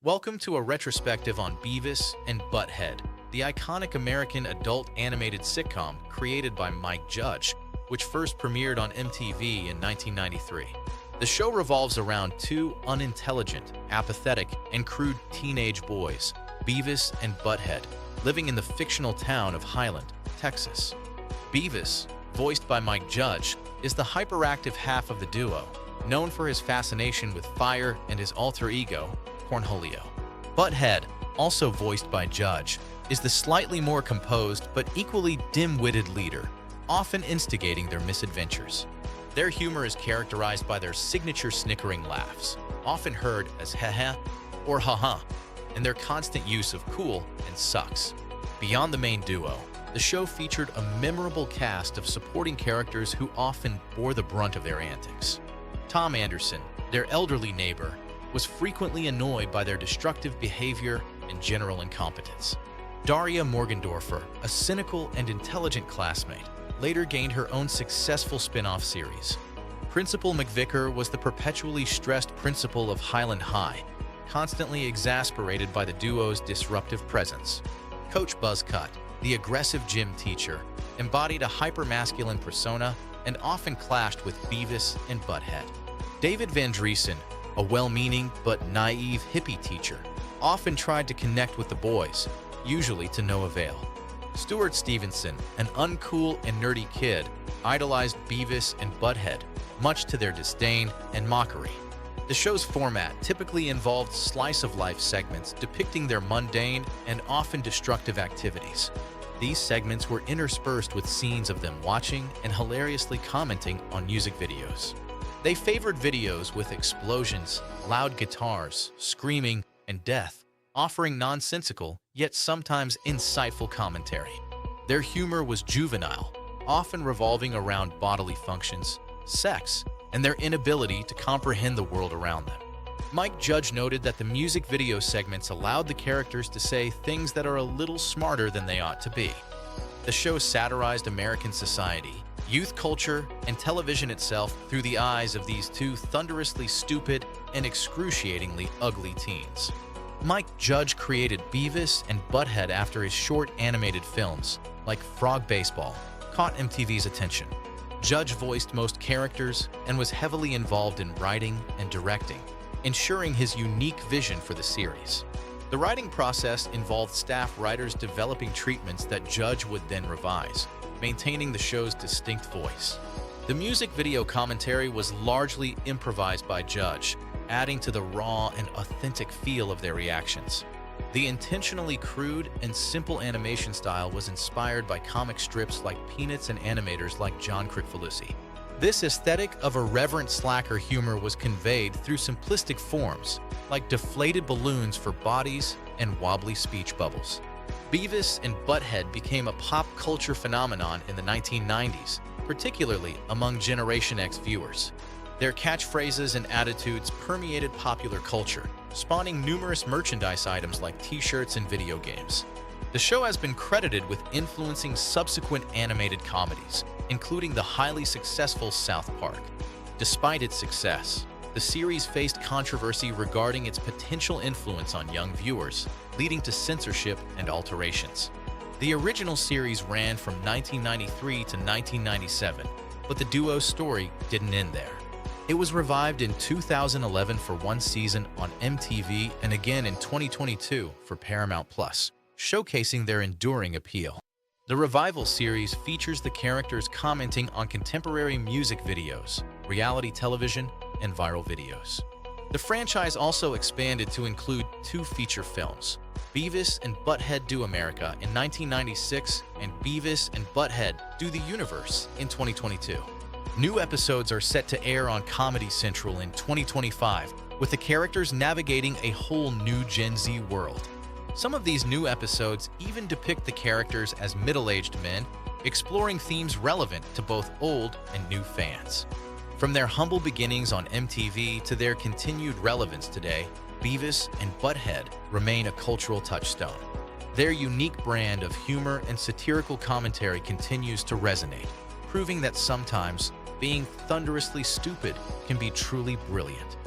Welcome to a retrospective on Beavis and Butthead, the iconic American adult animated sitcom created by Mike Judge, which first premiered on MTV in 1993. The show revolves around two unintelligent, apathetic, and crude teenage boys, Beavis and Butthead, living in the fictional town of Highland, Texas. Beavis, voiced by Mike Judge, is the hyperactive half of the duo, known for his fascination with fire and his alter ego, Cornholio. Butthead, also voiced by Judge, is the slightly more composed but equally dim-witted leader, often instigating their misadventures. Their humor is characterized by their signature snickering laughs, often heard as heh-heh or ha-ha, and their constant use of cool and sucks. Beyond the main duo, the show featured a memorable cast of supporting characters who often bore the brunt of their antics. Tom Anderson, their elderly neighbor, was frequently annoyed by their destructive behavior and general incompetence. Daria Morgendorffer, a cynical and intelligent classmate, later gained her own successful spin-off series. Principal McVicker was the perpetually stressed principal of Highland High, constantly exasperated by the duo's disruptive presence. Coach Buzzcut, the aggressive gym teacher, embodied a hyper-masculine persona and often clashed with Beavis and Butthead. David Van Driesen, a well-meaning but naive hippie teacher, often tried to connect with the boys, usually to no avail. Stuart Stevenson, an uncool and nerdy kid, idolized Beavis and Butthead, much to their disdain and mockery. The show's format typically involved slice-of-life segments depicting their mundane and often destructive activities. These segments were interspersed with scenes of them watching and hilariously commenting on music videos. They favored videos with explosions, loud guitars, screaming, and death, offering nonsensical, yet sometimes insightful commentary. Their humor was juvenile, often revolving around bodily functions, sex, and their inability to comprehend the world around them. Mike Judge noted that the music video segments allowed the characters to say things that are a little smarter than they ought to be. The show satirized American society, youth culture, and television itself through the eyes of these two thunderously stupid and excruciatingly ugly teens. Mike Judge created Beavis and Butthead after his short animated films, like Frog Baseball, caught MTV's attention. Judge voiced most characters and was heavily involved in writing and directing, ensuring his unique vision for the series. The writing process involved staff writers developing treatments that Judge would then revise, maintaining the show's distinct voice. The music video commentary was largely improvised by Judge, adding to the raw and authentic feel of their reactions. The intentionally crude and simple animation style was inspired by comic strips like Peanuts and animators like John Kricfalusi. This aesthetic of irreverent slacker humor was conveyed through simplistic forms, like deflated balloons for bodies and wobbly speech bubbles. Beavis and Butthead became a pop culture phenomenon in the 1990s, particularly among Generation X viewers. Their catchphrases and attitudes permeated popular culture, spawning numerous merchandise items like t-shirts and video games. The show has been credited with influencing subsequent animated comedies, including the highly successful South Park. Despite its success, the series faced controversy regarding its potential influence on young viewers, leading to censorship and alterations. The original series ran from 1993 to 1997, but the duo's story didn't end there. It was revived in 2011 for one season on MTV and again in 2022 for Paramount+, showcasing their enduring appeal. The revival series features the characters commenting on contemporary music videos, reality television, and viral videos. The franchise also expanded to include two feature films, Beavis and Butthead Do America in 1996 and Beavis and Butthead Do the Universe in 2022. New episodes are set to air on Comedy Central in 2025, with the characters navigating a whole new Gen Z world. Some of these new episodes even depict the characters as middle-aged men, exploring themes relevant to both old and new fans. From their humble beginnings on MTV to their continued relevance today, Beavis and Butthead remain a cultural touchstone. Their unique brand of humor and satirical commentary continues to resonate, proving that sometimes being thunderously stupid can be truly brilliant.